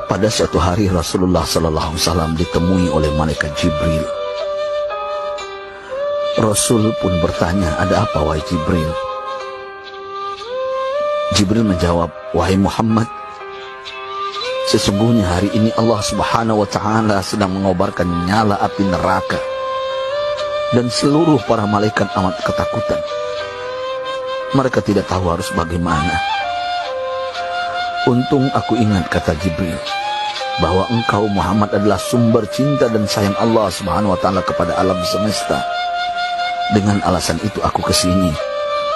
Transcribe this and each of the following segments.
Pada suatu hari Rasulullah SAW ditemui oleh malaikat Jibril. Rasul pun bertanya, "Ada apa wahai Jibril?" Jibril menjawab, "Wahai Muhammad, sesungguhnya hari ini Allah Subhanahu wa Ta'ala sedang mengobarkan nyala api neraka, dan seluruh para malaikat amat ketakutan. Mereka tidak tahu harus bagaimana. Untung aku ingat," kata Jibril, "bahwa engkau Muhammad adalah sumber cinta dan sayang Allah Subhanahu wa Ta'ala kepada alam semesta. Dengan alasan itu aku kesini,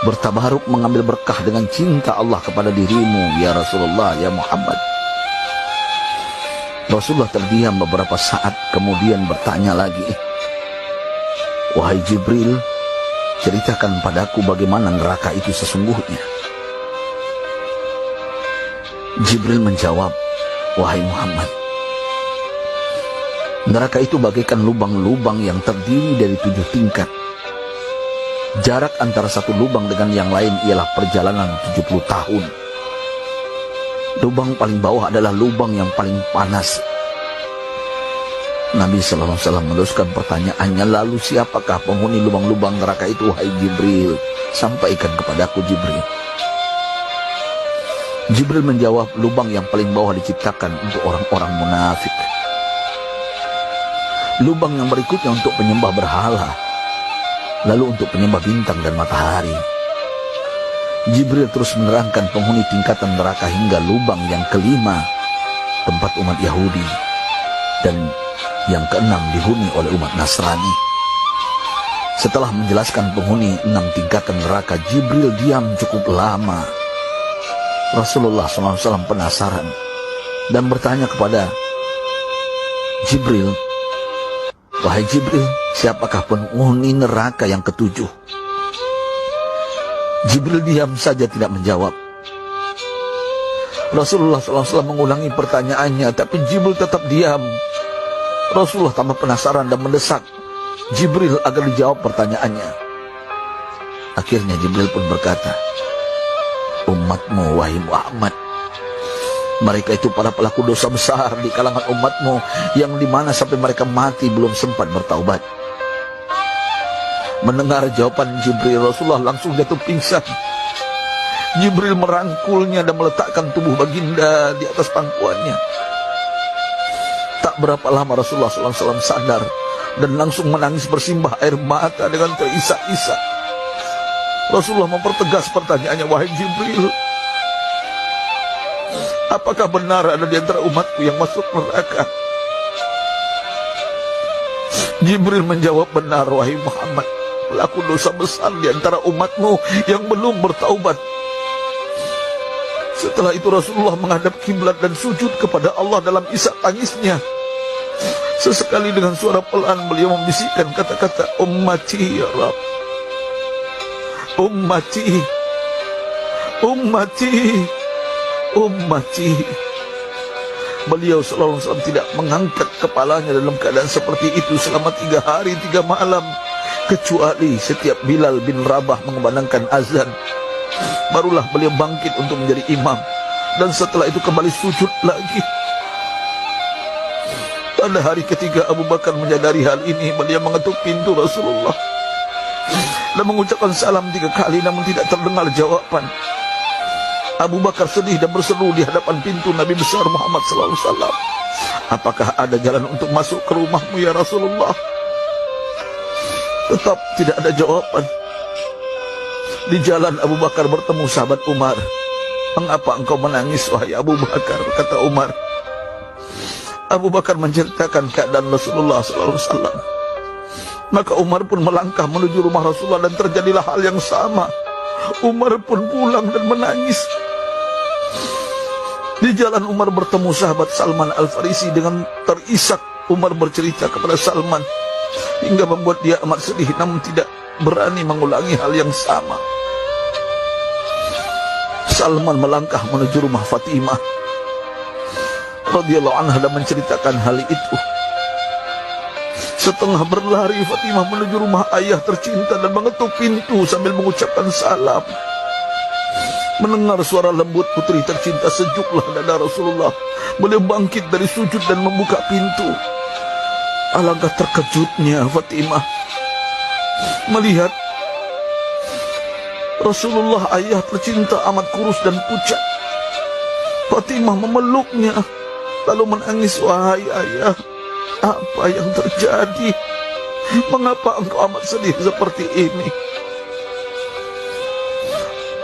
bertabaruk mengambil berkah dengan cinta Allah kepada dirimu, ya Rasulullah, ya Muhammad." Rasulullah terdiam beberapa saat, kemudian bertanya lagi, "Wahai Jibril, ceritakan padaku bagaimana neraka itu sesungguhnya." Jibril menjawab, "Wahai Muhammad, neraka itu bagaikan lubang-lubang yang terdiri dari 7 tingkat. Jarak antara satu lubang dengan yang lain ialah perjalanan 70 tahun. Lubang paling bawah adalah lubang yang paling panas." Nabi SAW meneruskan pertanyaannya, "Lalu siapakah penghuni lubang-lubang neraka itu, wahai Jibril? Sampaikan kepadaku, Jibril." Jibril menjawab, "Lubang yang paling bawah diciptakan untuk orang-orang munafik. Lubang yang berikutnya untuk penyembah berhala, lalu untuk penyembah bintang dan matahari." Jibril terus menerangkan penghuni tingkatan neraka hingga lubang yang kelima, tempat umat Yahudi, dan yang keenam dihuni oleh umat Nasrani. Setelah menjelaskan penghuni 6 tingkatan neraka, Jibril diam cukup lama. Rasulullah SAW penasaran dan bertanya kepada Jibril, "Wahai Jibril, siapakah penghuni neraka yang ke-7?" Jibril diam saja tidak menjawab. Rasulullah SAW mengulangi pertanyaannya, tapi Jibril tetap diam. Rasulullah tambah penasaran dan mendesak Jibril agar dijawab pertanyaannya. Akhirnya Jibril pun berkata, "Umatmu, wahai Muhammad, mereka itu para pelaku dosa besar di kalangan umatmu, yang dimana sampai mereka mati belum sempat bertaubat." Mendengar jawaban Jibril, Rasulullah langsung jatuh pingsan. Jibril merangkulnya dan meletakkan tubuh baginda di atas pangkuannya. Tak berapa lama Rasulullah SAW sadar dan langsung menangis bersimbah air mata dengan terisak-isak. Rasulullah mempertegas pertanyaannya, "Wahai Jibril, apakah benar ada di antara umatku yang masuk neraka?" Jibril menjawab, "Benar, wahai Muhammad, pelaku dosa besar di antara umatmu yang belum bertaubat." Setelah itu Rasulullah menghadap kiblat dan sujud kepada Allah dalam isak tangisnya. Sesekali dengan suara pelan beliau membisikkan kata-kata, "Ummati ya Rabb, ummati, ummati, ummati." Beliau SAW tidak mengangkat kepalanya dalam keadaan seperti itu selama 3 hari 3 malam, kecuali setiap Bilal bin Rabah mengumandangkan azan, barulah beliau bangkit untuk menjadi imam, dan setelah itu kembali sujud lagi. Pada hari ketiga Abu Bakar menyadari hal ini, beliau mengetuk pintu Rasulullah dan mengucapkan salam 3 kali, namun tidak terdengar jawaban. Abu Bakar sedih dan berseru di hadapan pintu Nabi besar Muhammad SAW, "Apakah ada jalan untuk masuk ke rumahmu ya Rasulullah?" Tetap tidak ada jawaban. Di jalan Abu Bakar bertemu sahabat Umar. "Mengapa engkau menangis, wahai Abu Bakar?" kata Umar. Abu Bakar menceritakan keadaan Rasulullah SAW. Maka Umar pun melangkah menuju rumah Rasulullah dan terjadilah hal yang sama. Umar pun pulang dan menangis. Di jalan Umar bertemu sahabat Salman Al-Farisi. Dengan terisak Umar bercerita kepada Salman hingga membuat dia amat sedih, namun tidak berani mengulangi hal yang sama. Salman melangkah menuju rumah Fatimah radhiyallahu anha dan menceritakan hal itu. Setengah berlari Fatimah menuju rumah ayah tercinta dan mengetuk pintu sambil mengucapkan salam. Mendengar suara lembut putri tercinta, sejuklah dada Rasulullah. Beliau bangkit dari sujud dan membuka pintu. Alangkah terkejutnya Fatimah melihat Rasulullah, ayah tercinta, amat kurus dan pucat. Fatimah memeluknya lalu menangis. Wahai ayah, apa yang terjadi? Mengapa engkau amat sedih seperti ini?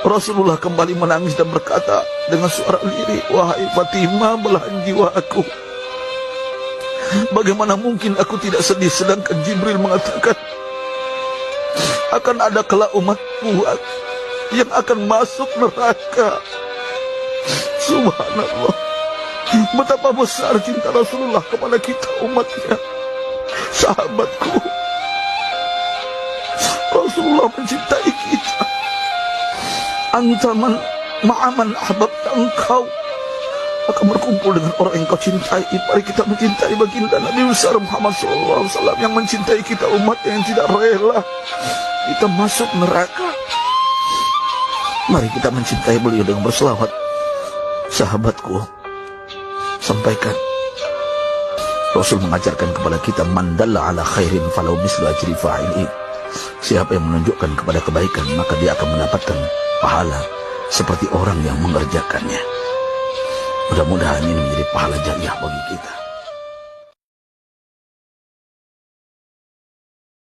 Rasulullah kembali menangis dan berkata dengan suara lirik, wahai Fatimah, belahan jiwaku, bagaimana mungkin aku tidak sedih sedangkan Jibril mengatakan akan ada kelak umatku yang akan masuk neraka. Subhanallah, betapa besar cinta Rasulullah kepada kita umatnya. Sahabatku, Rasulullah mencintai kita. Antaman ma'aman ahbabta, engkau akan berkumpul dengan orang yang kau cintai. Mari kita mencintai baginda Nabi besar Muhammad SAW yang mencintai kita, umat yang tidak rela kita masuk neraka. Mari kita mencintai beliau dengan berselawat. Sahabatku, sampaikan, Rasul mengajarkan kepada kita, mandalla ala khairin falau mislu ajri fa'ilin. Siapa yang menunjukkan kepada kebaikan, maka dia akan mendapatkan pahala seperti orang yang mengerjakannya. Mudah-mudahan ini menjadi pahala jariah bagi kita.